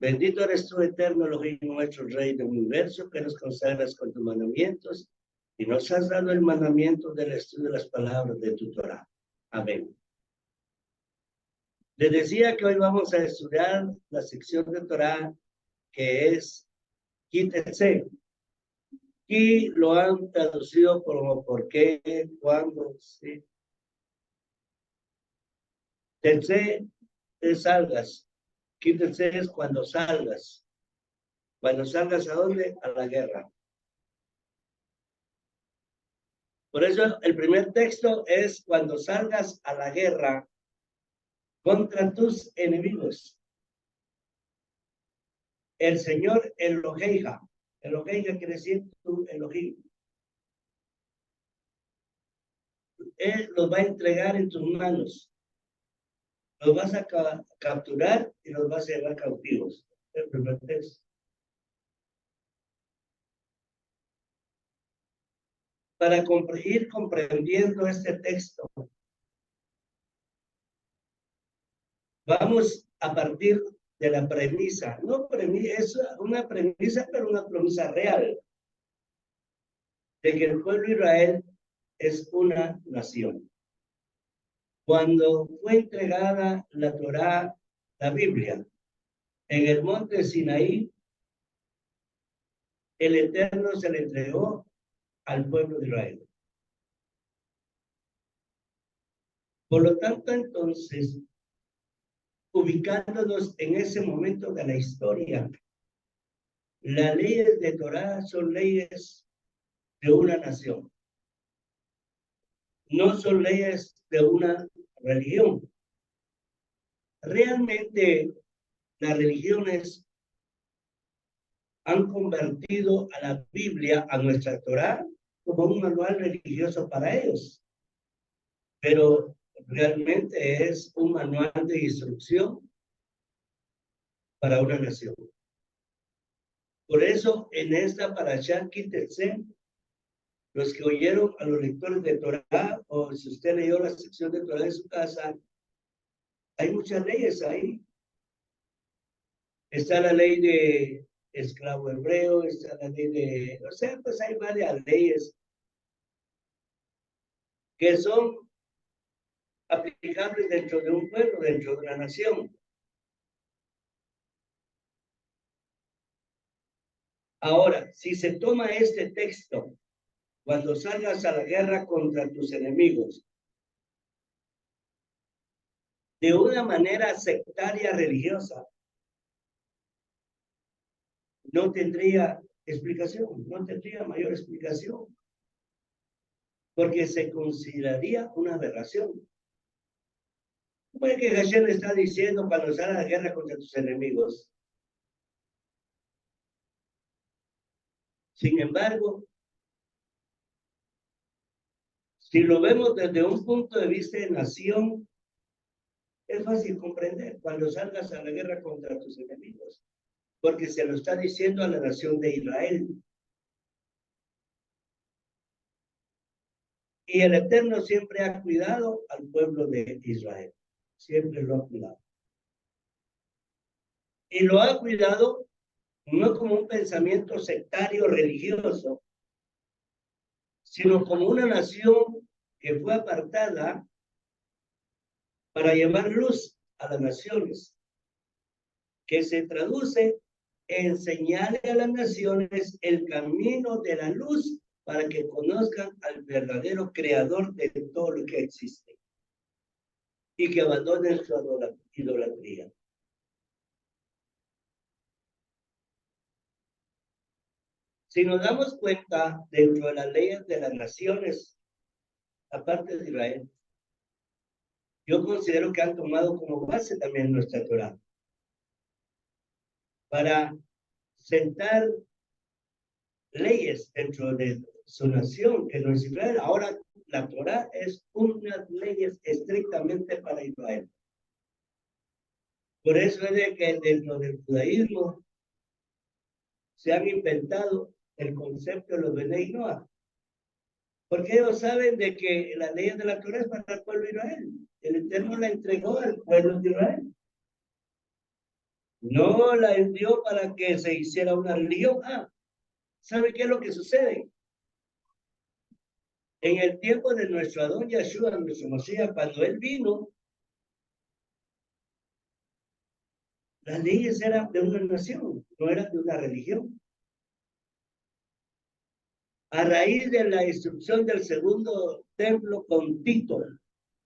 Bendito eres tú, eterno Elohim, nuestro Rey del universo, que nos consagras con tus mandamientos y nos has dado el mandamiento del estudio de las palabras de tu Torah. Amén. Les decía que hoy vamos a estudiar la sección de Torah que es Kitetse. Y lo han traducido como por qué, cuándo, sí. Tetse es salgas. Kitetse es cuando salgas. Cuando salgas, ¿a dónde? A la guerra. Por eso el primer texto es cuando salgas a la guerra contra tus enemigos. El Señor Eloheija. Eloheija quiere decir tu Elohim. Él los va a entregar en tus manos. Los vas a capturar y los vas a llevar cautivos. El primer texto. Para ir comprendiendo este texto, vamos a partir de la premisa. No premisa, es una premisa, pero una premisa real, de que el pueblo de Israel es una nación. Cuando fue entregada la Torá, la Biblia, en el monte Sinaí, el Eterno se le entregó al pueblo de Israel. Por lo tanto, entonces, ubicándonos en ese momento de la historia, las leyes de Torá son leyes de una nación. No son leyes de una religión. Realmente, las religiones han convertido a la Biblia, a nuestra Torá, como un manual religioso para ellos. Pero realmente es un manual de instrucción para una nación. Por eso, en esta parashá Kitetse, los que oyeron a los lectores de Torá, o si usted leyó la sección de Torá en su casa, hay muchas leyes ahí. Está la ley de esclavo hebreo, está la ley de, o sea, pues hay varias leyes que son aplicables dentro de un pueblo, dentro de una nación. Ahora, si se toma este texto, cuando salgas a la guerra contra tus enemigos, de una manera sectaria religiosa, no tendría explicación, no tendría mayor explicación, porque se consideraría una aberración. ¿Cómo es que Hashem le está diciendo cuando sale a la guerra contra tus enemigos? Sin embargo, si lo vemos desde un punto de vista de nación, es fácil comprender cuando salgas a la guerra contra tus enemigos, porque se lo está diciendo a la nación de Israel. Y el Eterno siempre ha cuidado al pueblo de Israel, siempre lo ha cuidado. Y lo ha cuidado no como un pensamiento sectario religioso, sino como una nación que fue apartada para llevar luz a las naciones, que se traduce en enseñarle a las naciones el camino de la luz para que conozcan al verdadero creador de todo lo que existe y que abandonen su idolatría. Si nos damos cuenta, dentro de las leyes de las naciones, aparte de Israel, yo considero que han tomado como base también nuestra Torá para sentar leyes dentro de su nación, que no es Israel. Ahora la Torá es unas leyes estrictamente para Israel. Por eso es de que dentro del judaísmo se han inventado el concepto de los Benei Noah, porque ellos saben de que la ley de la Torá es para el pueblo de Israel. El Eterno la entregó al pueblo de Israel. No la envió para que se hiciera una religión. ¿Sabe qué es lo que sucede? En el tiempo de nuestro Adón Yahshua, nuestro Mesías, cuando él vino, las leyes eran de una nación, no eran de una religión. A raíz de la destrucción del segundo templo con Tito,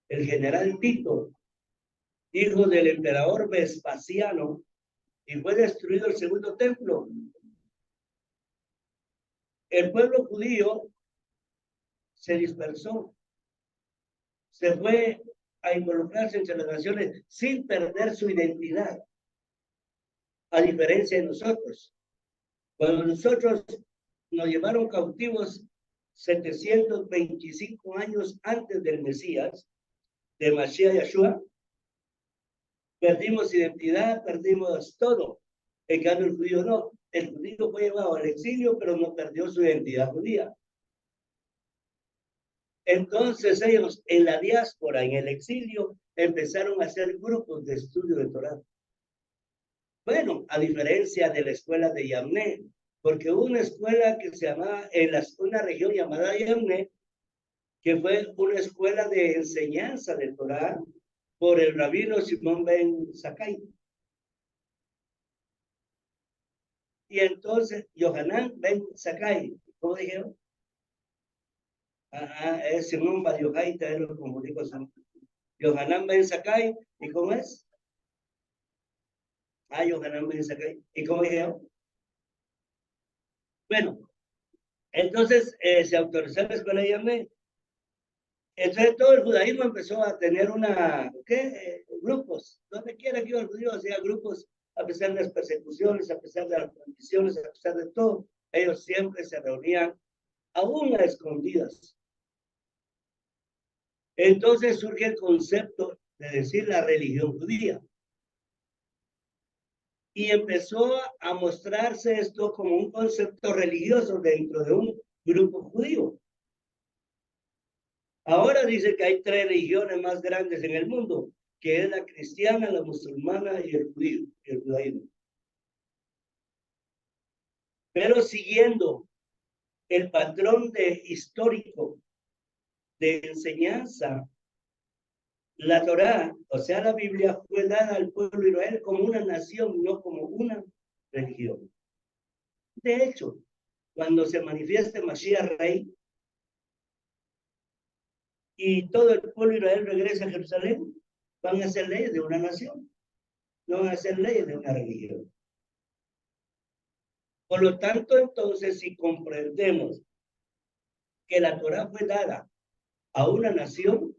el general Tito, hijo del emperador Vespasiano, y fue destruido el segundo templo, el pueblo judío se dispersó, se fue a involucrarse entre las naciones sin perder su identidad, a diferencia de nosotros. Cuando nosotros nos llevaron cautivos 725 años antes del Mesías, de Mashiach Yahshua, perdimos identidad, perdimos todo. En cambio, el judío no. El judío fue llevado al exilio, pero no perdió su identidad judía. Entonces ellos en la diáspora, en el exilio, empezaron a hacer grupos de estudio de Torah. Bueno, a diferencia de la escuela de Yamné, porque hubo una escuela que se llamaba, una región llamada Yamné, que fue una escuela de enseñanza de Torah por el rabino Simón ben Sakai. Y entonces, Yohanan ben Sakai, ¿cómo dijeron? Es Simón Bar Yochai, te lo comunico. Yohanan ben Sakai, ¿y cómo es? Yohanan ben Sakai, ¿y cómo dijeron? Bueno, entonces se autorizó la escuela de Yamné. Entonces todo el judaísmo empezó a tener grupos, donde quiera que iba el judío hacía grupos, a pesar de las persecuciones, a pesar de las condiciones, a pesar de todo, ellos siempre se reunían aún a escondidas. Entonces surge el concepto de decir la religión judía. Y empezó a mostrarse esto como un concepto religioso dentro de un grupo judío. Ahora dice que hay 3 religiones más grandes en el mundo, que es la cristiana, la musulmana y el judío, el judaísmo. Pero siguiendo el patrón histórico de enseñanza, la Torá, o sea, la Biblia, fue dada al pueblo de Israel como una nación, no como una religión. De hecho, cuando se manifieste Mashiach Rey y todo el pueblo de Israel regresa a Jerusalén, van a ser leyes de una nación, no van a ser leyes de una religión. Por lo tanto, entonces, si comprendemos que la Torá fue dada a una nación,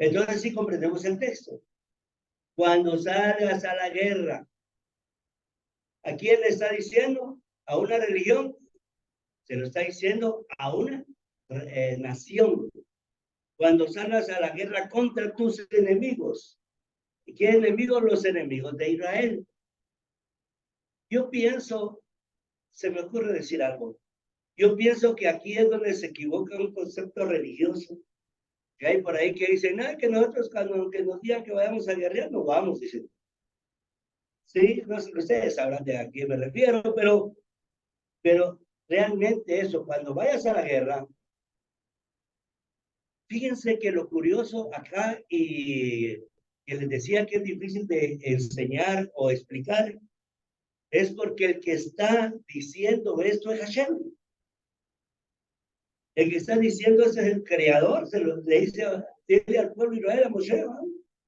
entonces sí comprendemos el texto. Cuando salgas a la guerra, ¿a quién le está diciendo? ¿A una religión? Se lo está diciendo a una nación. Cuando salgas a la guerra contra tus enemigos. ¿Y qué enemigos? Los enemigos de Israel. Yo pienso, se me ocurre decir algo. Yo pienso que aquí es donde se equivoca un concepto religioso. Que hay por ahí que dicen, que nosotros cuando que nos digan que vayamos a guerrear, no vamos, dicen. Sí, no sé, ustedes sabrán de a quién me refiero, pero realmente eso, cuando vayas a la guerra, fíjense que lo curioso acá, y que les decía que es difícil de enseñar o explicar, es porque el que está diciendo esto es Hashem. El que está diciendo eso es el creador, le dice al pueblo de Israel, a Moshe,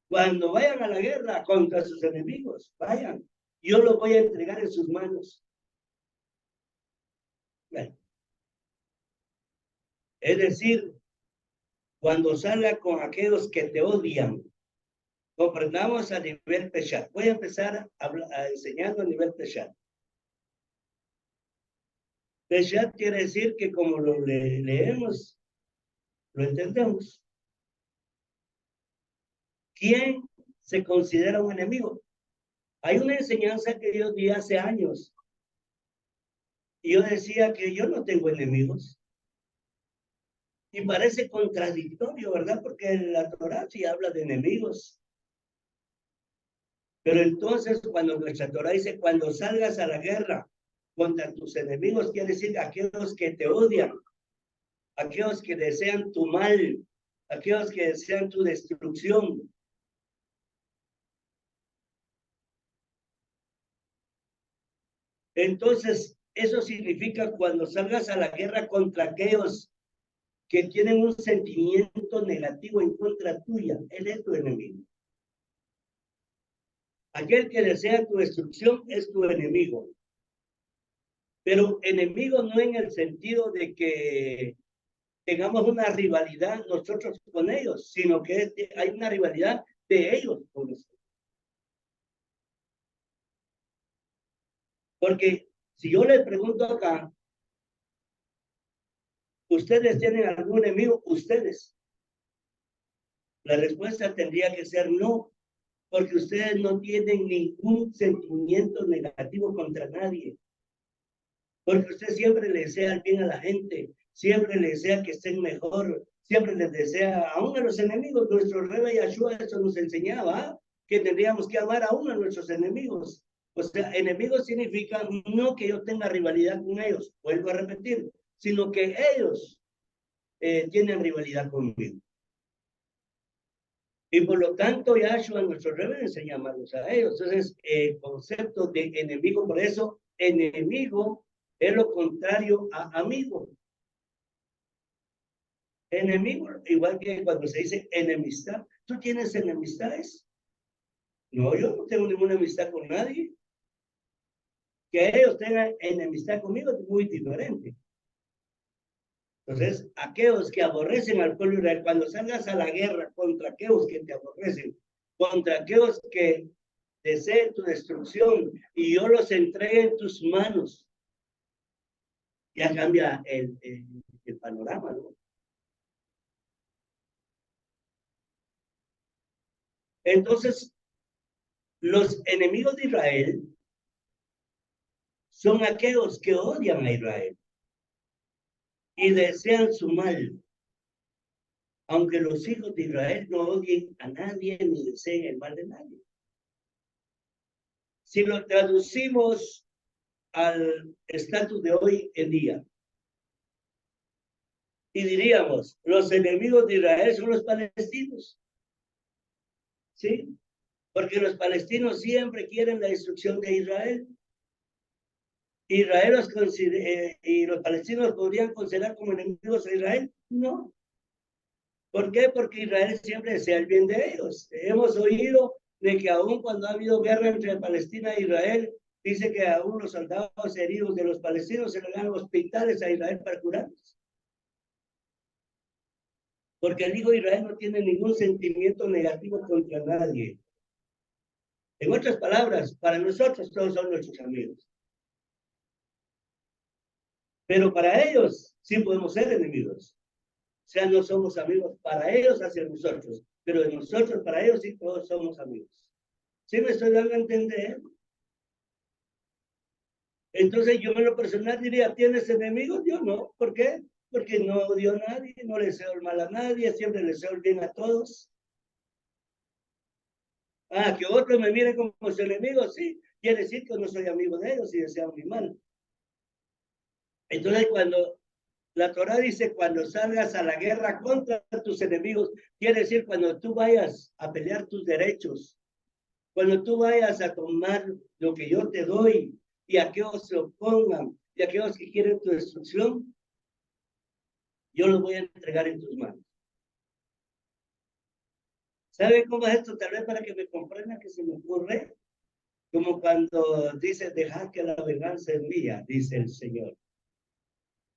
cuando vayan a la guerra contra sus enemigos, vayan, yo los voy a entregar en sus manos. Bueno, es decir, cuando salga con aquellos que te odian, comprendamos a nivel Peshat. Voy a empezar enseñando a nivel Peshat. Peshat quiere decir que como lo leemos, lo entendemos. ¿Quién se considera un enemigo? Hay una enseñanza que yo di hace años. Y yo decía que yo no tengo enemigos. Y parece contradictorio, ¿verdad? Porque la Torá sí habla de enemigos. Pero entonces cuando nuestra Torah dice, cuando salgas a la guerra contra tus enemigos, quiere decir aquellos que te odian, aquellos que desean tu mal, aquellos que desean tu destrucción. Entonces, eso significa cuando salgas a la guerra contra aquellos que tienen un sentimiento negativo en contra tuya, él es tu enemigo. Aquel que desea tu destrucción es tu enemigo. Pero enemigo no en el sentido de que tengamos una rivalidad nosotros con ellos, sino que hay una rivalidad de ellos con nosotros. Porque si yo les pregunto acá, ¿ustedes tienen algún enemigo? Ustedes. La respuesta tendría que ser no, porque ustedes no tienen ningún sentimiento negativo contra nadie. Porque usted siempre le desea el bien a la gente, siempre le desea que estén mejor, siempre les desea, aún a los enemigos. Nuestro rey Yahshua eso nos enseñaba, que tendríamos que amar aún a nuestros enemigos. O sea, enemigos significa no que yo tenga rivalidad con ellos, vuelvo a repetir, sino que ellos tienen rivalidad conmigo. Y por lo tanto, Yahshua, nuestro rey, enseña a amarlos a ellos. Entonces, el concepto de enemigo, por eso, enemigo es lo contrario a amigo. Enemigo, igual que cuando se dice enemistad. ¿Tú tienes enemistades? No, yo no tengo ninguna amistad con nadie. Que ellos tengan enemistad conmigo es muy diferente. Entonces, aquellos que aborrecen al pueblo de Israel, cuando salgas a la guerra contra aquellos que te aborrecen, contra aquellos que deseen tu destrucción y yo los entregue en tus manos, ya cambia el panorama, ¿no? Entonces, los enemigos de Israel son aquellos que odian a Israel y desean su mal, aunque los hijos de Israel no odien a nadie ni deseen el mal de nadie. Si lo traducimos al estatus de hoy en día, y diríamos, los enemigos de Israel son los palestinos, ¿sí? Porque los palestinos siempre quieren la destrucción de Israel. Israel y los palestinos podrían considerar como enemigos a Israel. No. ¿Por qué? Porque Israel siempre desea el bien de ellos. Hemos oído de que aún cuando ha habido guerra entre Palestina e Israel, dice que aún los soldados heridos de los palestinos se le dan hospitales a Israel para curarlos. Porque el hijo de Israel no tiene ningún sentimiento negativo contra nadie. En otras palabras, para nosotros todos son nuestros amigos. Pero para ellos sí podemos ser enemigos. O sea, no somos amigos para ellos hacia nosotros, pero de nosotros para ellos sí todos somos amigos. ¿Sí me estoy dando a entender? Entonces yo en lo personal diría, ¿tienes enemigos? Yo no. ¿Por qué? Porque no odio a nadie, no le deseo el mal a nadie, siempre le deseo el bien a todos. Ah, que otros me miren como su enemigo, sí. Quiere decir que no soy amigo de ellos y deseo mi mal. Entonces cuando la Torah dice, cuando salgas a la guerra contra tus enemigos, quiere decir cuando tú vayas a pelear tus derechos, cuando tú vayas a tomar lo que yo te doy y aquellos se opongan y aquellos que quieren tu destrucción, yo los voy a entregar en tus manos. ¿Sabe cómo es esto? Tal vez para que me comprendan que se me ocurre, como cuando dice, dejad que la venganza es mía, dice el Señor.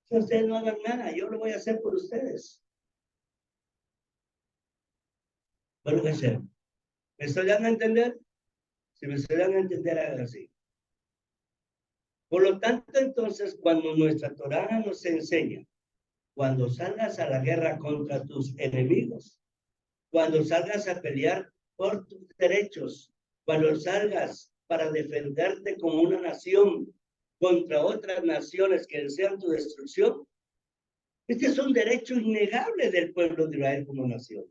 Si ustedes no hagan nada, yo lo voy a hacer por ustedes. Bueno, que sea. ¿Me estoy dando a entender? Si me estoy dando a entender, hagan así. Por lo tanto, entonces, cuando nuestra Torá nos enseña, cuando salgas a la guerra contra tus enemigos, cuando salgas a pelear por tus derechos, cuando salgas para defenderte como una nación contra otras naciones que desean tu destrucción, este es un derecho innegable del pueblo de Israel como nación.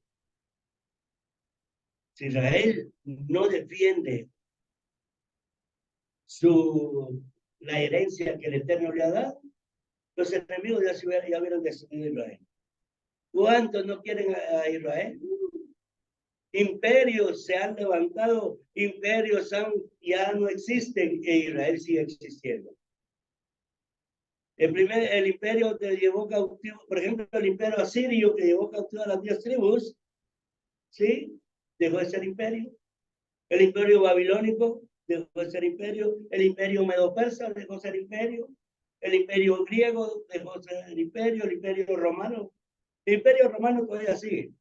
Si Israel no defiende la herencia que el Eterno le ha dado, los enemigos ya hubieran destruido a Israel. ¿Cuántos no quieren a Israel? Imperios se han levantado, imperios ya no existen, e Israel sigue existiendo. El imperio que llevó cautivo, por ejemplo, el imperio asirio que llevó cautivo a las 10 tribus, ¿sí? Dejó de ser imperio. El imperio babilónico dejó de ser imperio. El imperio medo-persa dejó de ser imperio. El imperio griego dejó de ser imperio. El imperio romano. El imperio romano todavía sigue.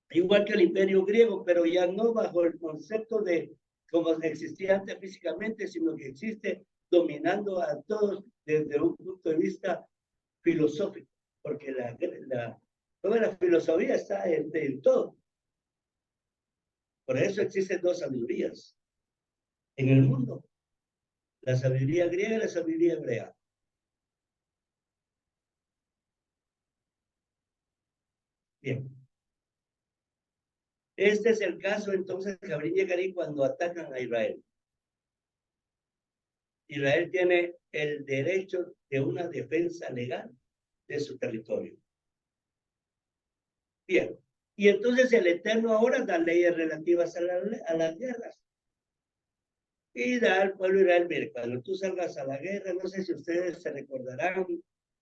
Igual que el imperio griego, pero ya no bajo el concepto de como existía antes físicamente, sino que existe dominando a todos desde un punto de vista filosófico, porque toda la filosofía está en todo. Por eso existen dos sabidurías en el mundo, la sabiduría griega y la sabiduría hebrea. Bien. Este es el caso entonces que habría llegaría cuando atacan a Israel. Israel tiene el derecho de una defensa legal de su territorio. Bien, y entonces el Eterno ahora da leyes relativas a las guerras. Y da al pueblo Israel, mire, cuando tú salgas a la guerra, no sé si ustedes se recordarán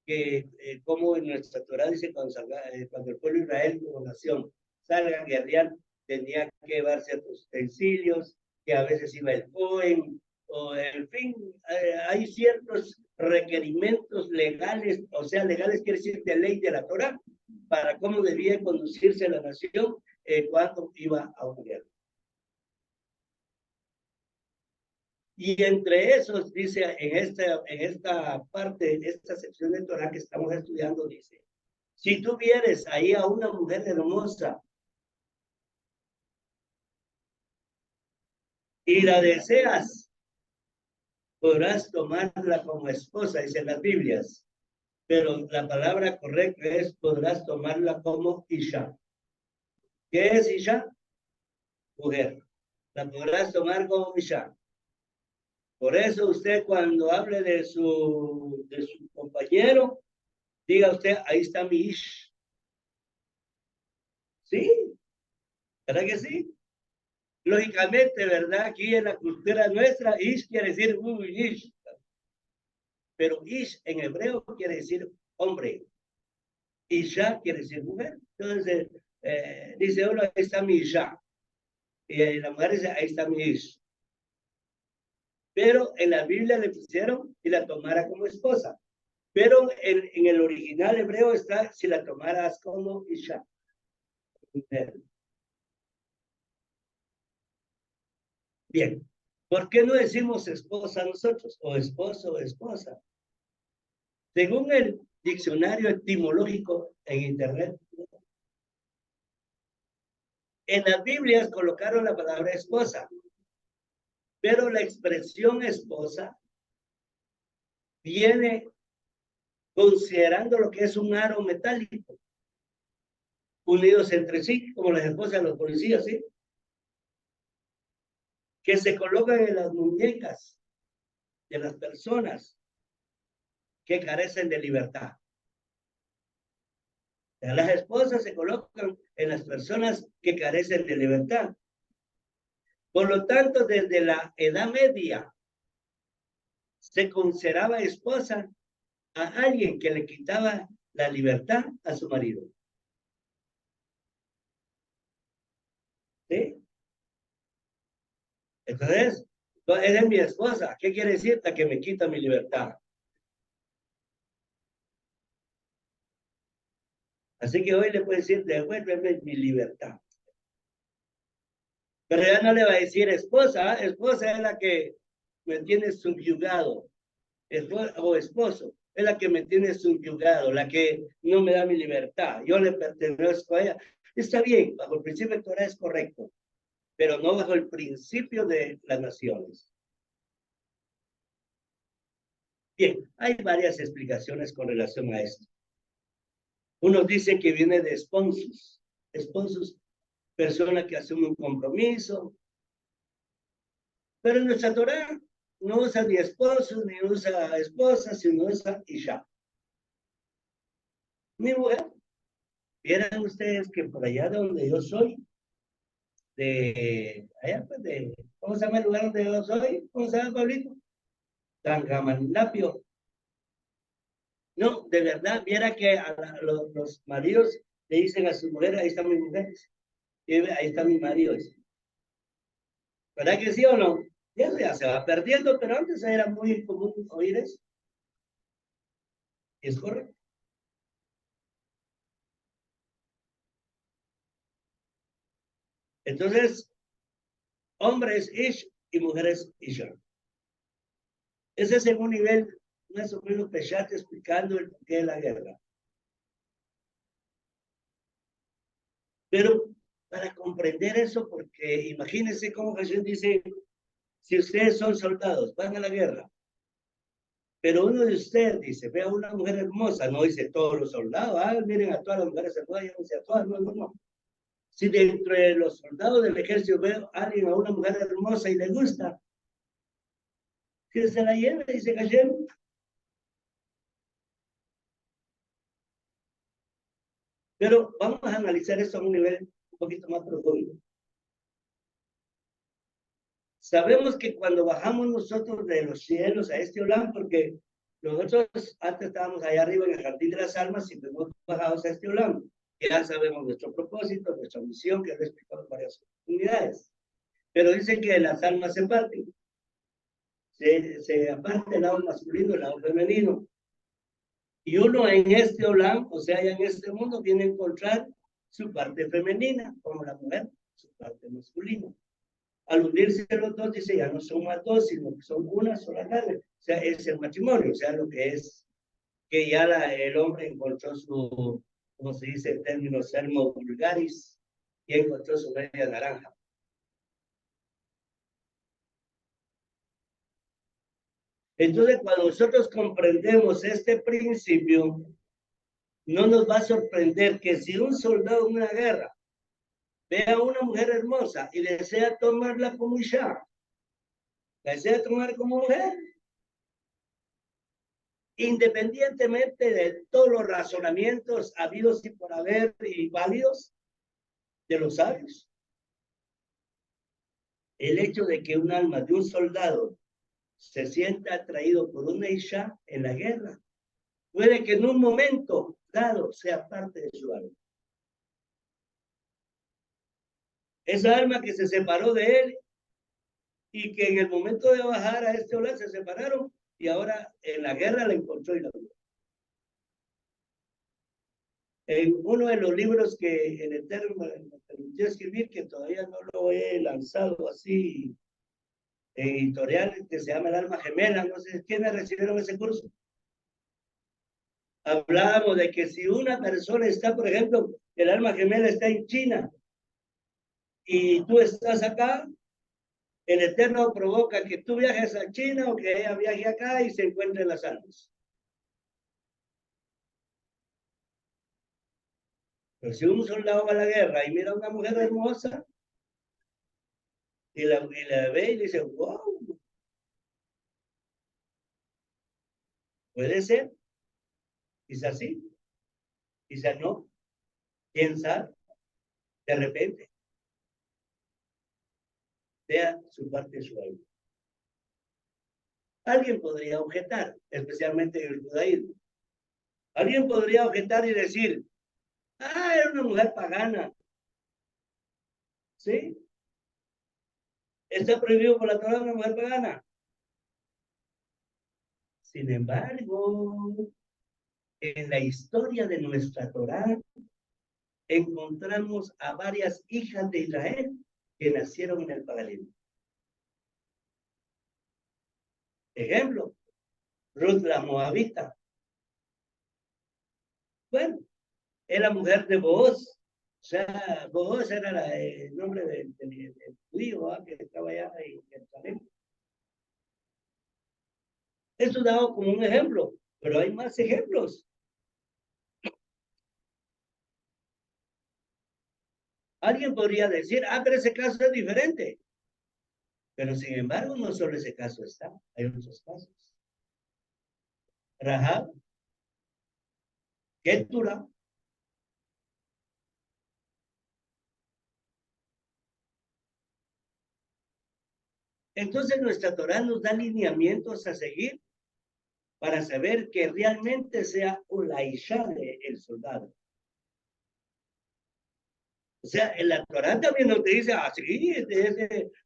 que como en nuestra Torah dice cuando el pueblo Israel como nación salga a guerrear, tenía que llevar ciertos utensilios, que a veces iba el Cohen, o en fin, hay ciertos requerimientos legales, o sea, legales quiere decir de ley de la Torah, para cómo debía conducirse la nación cuando iba a una guerra. Y entre esos, dice, en esta parte, esta sección de Torah que estamos estudiando, dice, si tú vieres ahí a una mujer hermosa y la deseas, podrás tomarla como esposa, dicen las Biblias, pero la palabra correcta es podrás tomarla como Isha. ¿Qué es Isha? Mujer. La podrás tomar como Isha. Por eso usted cuando hable de su compañero, diga usted, ahí está mi Ish. ¿Sí? ¿Verdad que sí? Lógicamente, ¿verdad? Aquí en la cultura nuestra, Ish quiere decir Ish. Pero Ish en hebreo quiere decir hombre. Isha quiere decir mujer. Entonces, dice uno, ahí está mi Isha. Y la mujer dice, ahí está mi Ish. Pero en la Biblia le pusieron y la tomara como esposa. Pero en el original hebreo está si la tomaras como Isha. Bien, ¿por qué no decimos esposa nosotros? O esposo o esposa. Según el diccionario etimológico en internet, en las Biblias colocaron la palabra esposa, pero la expresión esposa viene considerando lo que es un aro metálico, unidos entre sí, como las esposas de los policías, ¿sí? Que se colocan en las muñecas de las personas que carecen de libertad. Las esposas se colocan en las personas que carecen de libertad. Por lo tanto, desde la Edad Media se consideraba esposa a alguien que le quitaba la libertad a su marido. ¿Sí? Entonces, ella es mi esposa. ¿Qué quiere decir? La que me quita mi libertad. Así que hoy le puedo decir, devuélveme mi libertad. Pero ya no le va a decir esposa. Esposa es la que me tiene subyugado. O esposo es la que me tiene subyugado, la que no me da mi libertad. Yo le pertenezco a ella. Está bien, bajo el principio de Torah es correcto, pero no bajo el principio de las naciones. Bien, hay varias explicaciones con relación a esto. Unos dicen que viene de esponsos. Esponsos, persona que asume un compromiso. Pero en nuestra Torah no usa ni esposo, ni usa esposa, sino usa isha. Mi mujer. Vieran ustedes que por allá donde yo soy, allá pues ¿cómo se llama el lugar donde yo soy? ¿Cómo se llama, Pablito? Tangamandapio. No, de verdad, viera que los maridos le dicen a su mujer, ahí está mi mujer, y ahí está mi marido. Dice. ¿Verdad que sí o no? Y eso ya se va perdiendo, pero antes era muy común oír eso. ¿Es correcto? Entonces, hombres ish y mujeres isha. Ese es en un nivel más o menos Peshat explicando el porqué de la guerra. Pero para comprender eso, porque imagínense cómo Jesús dice, si ustedes son soldados, van a la guerra, pero uno de ustedes dice, ve a una mujer hermosa, no dice todos los soldados, miren a todas las mujeres hermosas, a todas, no, no, no. Si dentro de los soldados del ejército veo a alguien, a una mujer hermosa y le gusta, que se la lleve, dice Hashem. Pero vamos a analizar esto a un nivel un poquito más profundo. Sabemos que cuando bajamos nosotros de los cielos a este Olam, porque nosotros antes estábamos allá arriba en el jardín de las almas y fuimos bajados a este Olam, ya sabemos nuestro propósito, nuestra misión, que lo he explicado en varias oportunidades. Pero dicen que las almas se parten. Se aparte el lado masculino y el lado femenino. Y uno en este Olam, o sea, ya en este mundo, viene a encontrar su parte femenina, como la mujer, su parte masculina. Al unirse los dos, dice, ya no son más dos, sino que son una sola carne. O sea, es el matrimonio, o sea, lo que es que ya el hombre encontró su, como se dice en términos sermo vulgaris, y encontró su media naranja. Entonces, cuando nosotros comprendemos este principio, no nos va a sorprender que si un soldado en una guerra ve a una mujer hermosa y desea tomarla como isha, la desea tomar como mujer, independientemente de todos los razonamientos habidos y por haber y válidos de los sabios, el hecho de que un alma de un soldado se sienta atraído por una isha en la guerra, puede que en un momento dado sea parte de su alma. Esa alma que se separó de él y que en el momento de bajar a este ola se separaron y ahora en la guerra la encontró y la vio. En uno de los libros que el Eterno me permitió escribir, que todavía no lo he lanzado así, editorial, que se llama El Alma Gemela, no sé quiénes recibieron ese curso. Hablábamos de que si una persona está, por ejemplo, el alma gemela está en China y tú estás acá, el Eterno provoca que tú viajes a China o que ella viaje acá y se encuentren las almas. Pero si un soldado va a la guerra y mira a una mujer hermosa y la ve y dice, wow, puede ser, quizás sí, quizás no, quién sabe, de repente, sea su parte de su alma. Alguien podría objetar, especialmente en el judaísmo. Alguien podría objetar y decir, era una mujer pagana, ¿sí? Está prohibido por la Torah una mujer pagana. Sin embargo, en la historia de nuestra Torah encontramos a varias hijas de Israel que nacieron en el paganismo. Ejemplo, Ruth la Moabita. Bueno, es la mujer de Booz. O sea, Booz era el nombre del judío que estaba allá en Jerusalén. Eso dado como un ejemplo, pero hay más ejemplos. Alguien podría decir, pero ese caso es diferente. Pero sin embargo, no solo ese caso está, hay otros casos. Rahab, Ketura, entonces nuestra Torá nos da lineamientos a seguir para saber que realmente sea la isha del soldado. O sea, en la Torá también no te dice, sí,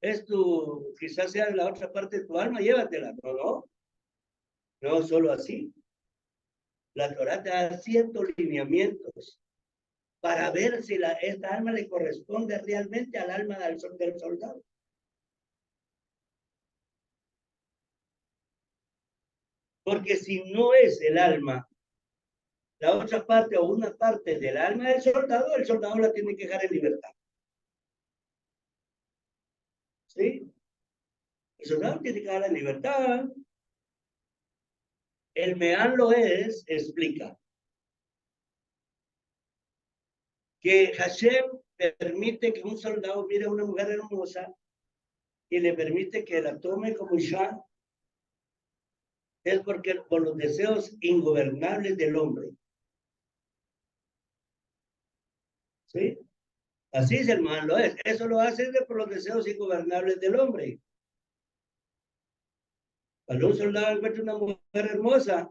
es tu, quizás sea la otra parte de tu alma, llévatela. No, no, no solo así. La Torá te da ciertos lineamientos para ver si esta alma le corresponde realmente al alma del soldado. Porque si no es el alma, la otra parte o una parte del alma del soldado, el soldado la tiene que dejar en libertad. ¿Sí? El soldado tiene que dejar en libertad. El Meán lo explica que Hashem permite que un soldado mire a una mujer hermosa y le permite que la tome como Isha, es porque por los deseos ingobernables del hombre. ¿Sí? Así es, hermano, lo es. Eso lo hace por los deseos ingobernables del hombre. Cuando un soldado encuentra una mujer hermosa,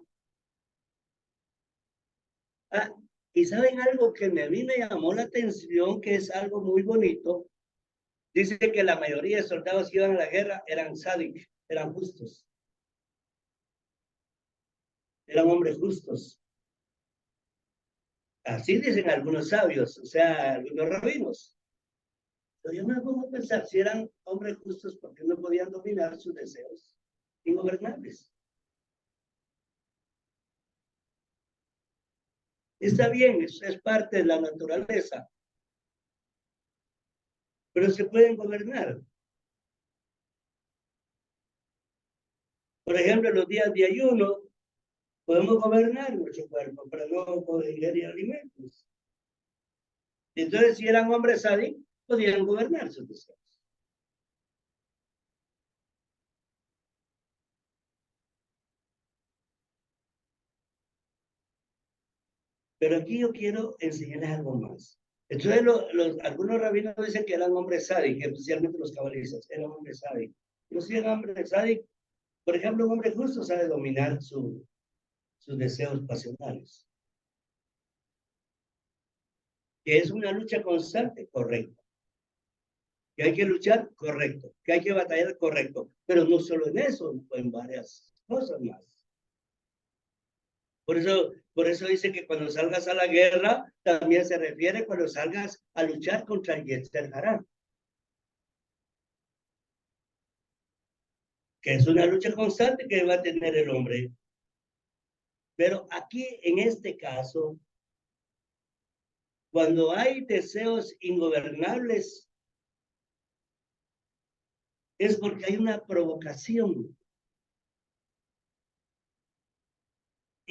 y saben algo que a mí me llamó la atención, que es algo muy bonito. Dice que la mayoría de soldados que iban a la guerra eran sádic, eran justos. Eran hombres justos. Así dicen algunos sabios, o sea, algunos rabinos. Pero yo me pongo a pensar, si eran hombres justos, ¿por qué no podían dominar sus deseos ingobernables? Está bien, eso es parte de la naturaleza, pero se pueden gobernar. Por ejemplo, en los días de ayuno, podemos gobernar nuestro cuerpo para no poder ingerir alimentos. Entonces, si eran hombres sádicos, podían gobernar sus deseos. Pero aquí yo quiero enseñarles algo más. Entonces, algunos rabinos dicen que eran hombres sádicos, especialmente los cabalistas, eran hombres sádicos. Pero si eran hombres sádicos, por ejemplo, un hombre justo sabe dominar sus deseos pasionales. Que es una lucha constante, correcto. Que hay que luchar, correcto. Que hay que batallar, correcto. Pero no solo en eso, en varias cosas más. Por eso dice que cuando salgas a la guerra, también se refiere cuando salgas a luchar contra el Yetzer Hará, que es una lucha constante que va a tener el hombre. Pero aquí, en este caso, cuando hay deseos ingobernables, es porque hay una provocación.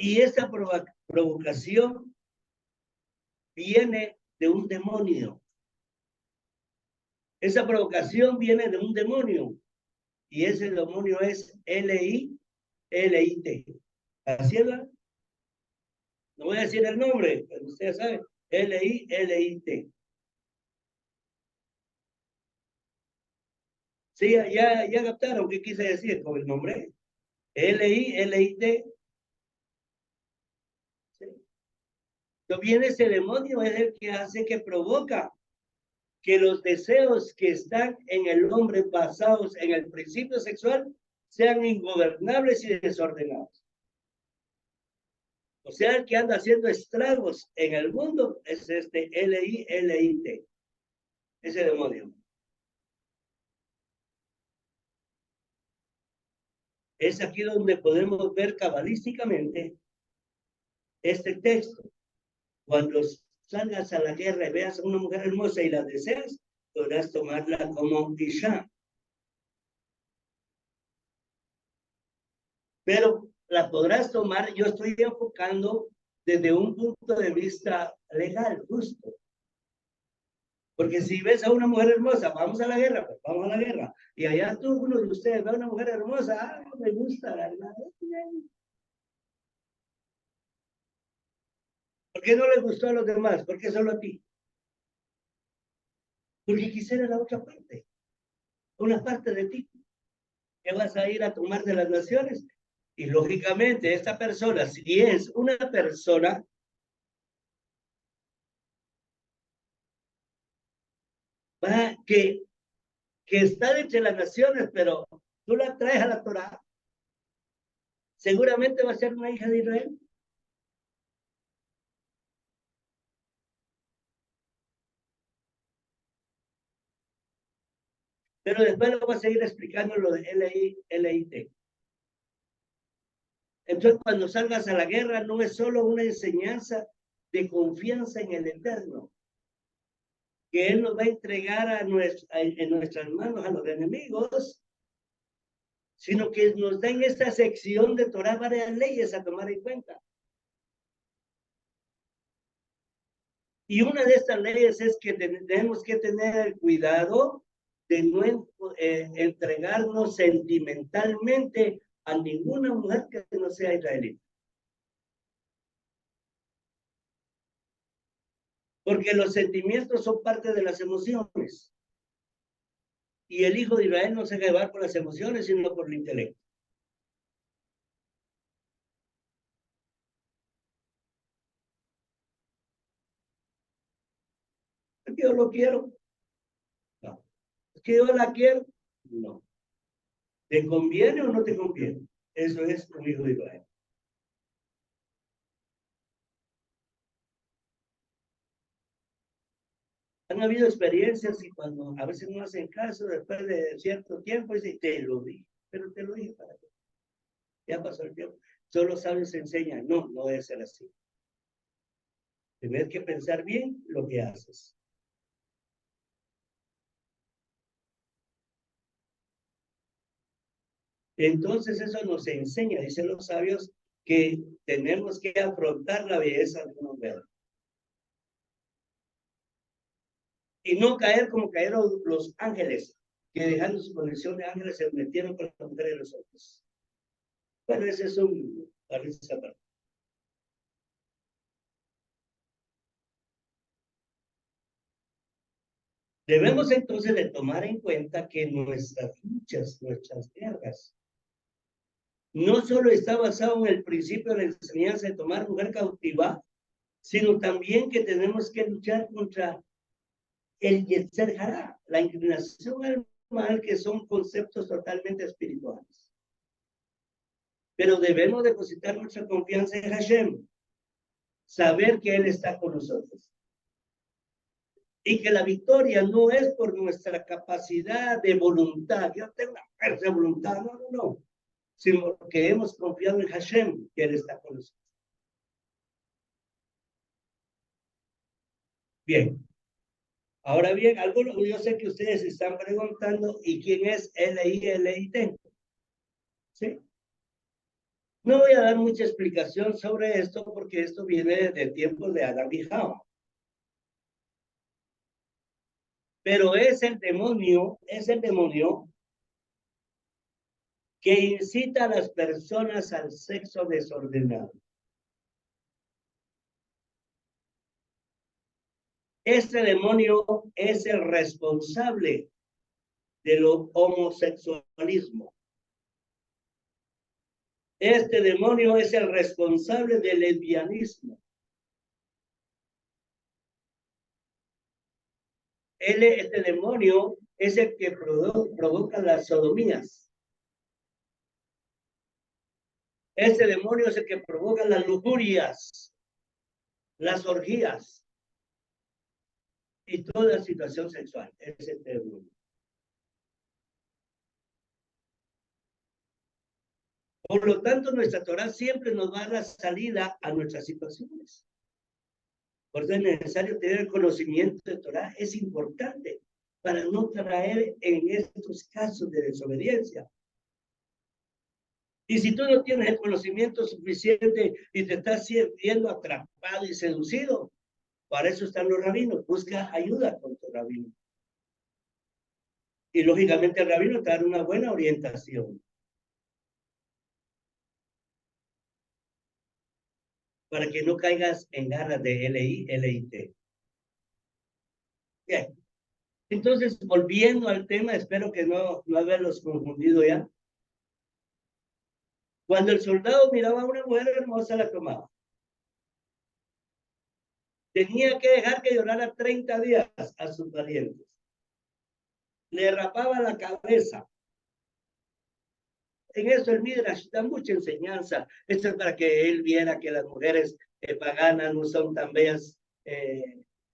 Y esa provocación viene de un demonio. Esa provocación viene de un demonio. Y ese demonio es L-I-L-I-T. ¿Así es? No voy a decir el nombre, pero usted sabe. L-I-L-I-T. Sí, ya captaron qué quise decir con el nombre. L-I-L-I-T. ¿Sí? Entonces viene ese demonio, es el que hace, que provoca que los deseos que están en el hombre basados en el principio sexual sean ingobernables y desordenados. O sea, el que anda haciendo estragos en el mundo es este L-I-L-I-T, ese demonio. Es aquí donde podemos ver cabalísticamente este texto. Cuando salgas a la guerra y veas a una mujer hermosa y la deseas, podrás tomarla como Isha. Pero la podrás tomar, yo estoy enfocando desde un punto de vista legal, justo. Porque si ves a una mujer hermosa, vamos a la guerra, pues vamos a la guerra. Y allá tú, uno de ustedes, ve a una mujer hermosa, ah, me gusta, ¿verdad? ¿Por qué no le gustó a los demás? ¿Por qué solo a ti? Porque quisiera la otra parte, una parte de ti, que vas a ir a tomar de las naciones. Y lógicamente, esta persona, si es una persona va, que está entre las naciones, pero tú la traes a la Torah, seguramente va a ser una hija de Israel. Pero después lo voy a seguir explicando lo de LIT. Entonces, cuando salgas a la guerra, no es solo una enseñanza de confianza en el Eterno, que Él nos va a entregar en nuestras manos a los enemigos, sino que nos da en esta sección de Torah varias leyes a tomar en cuenta. Y una de estas leyes es que tenemos que tener el cuidado de no entregarnos sentimentalmente a ninguna mujer que no sea israelita. Porque los sentimientos son parte de las emociones. Y el hijo de Israel no se deja llevar por las emociones, sino por el intelecto. ¿Es que yo lo quiero? No. ¿Es que yo la quiero? No. ¿Te conviene o no te conviene? Eso es un hijo de Israel. Han habido experiencias y cuando a veces no hacen caso, después de cierto tiempo, dicen, te lo dije, pero te lo dije para qué. Ya pasó el tiempo. Solo sabios enseñan. No, no debe ser así. Tienes que pensar bien lo que haces. Entonces eso nos enseña, dicen los sabios, que tenemos que afrontar la belleza de una mujer. Y no caer como cayeron los ángeles, que dejando su condición de ángeles se metieron con la mujer de los otros. Bueno, ese es un paréntesis. Debemos entonces de tomar en cuenta que nuestras luchas, nuestras guerras, no solo está basado en el principio de la enseñanza de tomar mujer cautiva, sino también que tenemos que luchar contra el Yetzer Hará, la inclinación al mal, que son conceptos totalmente espirituales. Pero debemos depositar nuestra confianza en Hashem, saber que Él está con nosotros. Y que la victoria no es por nuestra capacidad de voluntad. Yo tengo una fuerza de voluntad, no, no, no. Sino que hemos confiado en Hashem, que Él está con nosotros. Bien. Ahora bien, algunos, yo sé que ustedes están preguntando, ¿y quién es LIT? ¿Sí? No voy a dar mucha explicación sobre esto porque esto viene de tiempos de Adán y Java. Pero es el demonio que incita a las personas al sexo desordenado. Este demonio es el responsable del homosexualismo. Este demonio es el responsable del lesbianismo. Este demonio es el que provoca las sodomías. Este demonio es el que provoca las lujurias, las orgías y toda situación sexual. Es este demonio. Por lo tanto, nuestra Torah siempre nos va a dar la salida a nuestras situaciones. Por eso es necesario tener el conocimiento de Torah. Es importante para no traer en estos casos de desobediencia. Y si tú no tienes el conocimiento suficiente y te estás viendo atrapado y seducido, Para eso están los rabinos. Busca ayuda con tu rabino. Y lógicamente el rabino te da una buena orientación para que no caigas en garras de LI, LIT. Bien. Entonces, volviendo al tema, espero que no haberlos confundido ya. Cuando el soldado miraba a una mujer hermosa, la tomaba. Tenía que dejar que llorara 30 días a sus parientes. Le rapaba la cabeza. En eso el Midrash da mucha enseñanza. Esto es para que él viera que las mujeres paganas no son tan bellas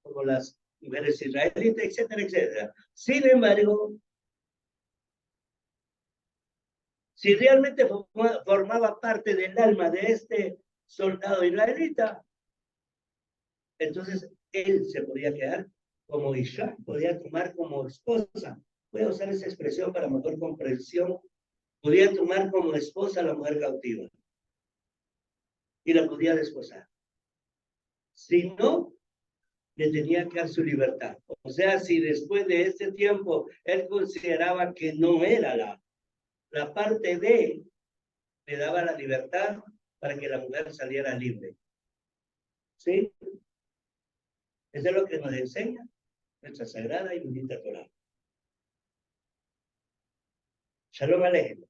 como las mujeres israelitas, etcétera, etcétera. Sin embargo, si realmente formaba parte del alma de este soldado israelita, entonces él se podía quedar como Isha, podía tomar como esposa. Voy a usar esa expresión para mejor comprensión. Podía tomar como esposa a la mujer cautiva y la podía desposar. Si no, le tenía que dar su libertad. O sea, si después de este tiempo él consideraba que no era la parte de él, le daba la libertad para que la mujer saliera libre. ¿Sí? Eso es lo que nos enseña nuestra sagrada y bendita Torah. Shalom Alejem.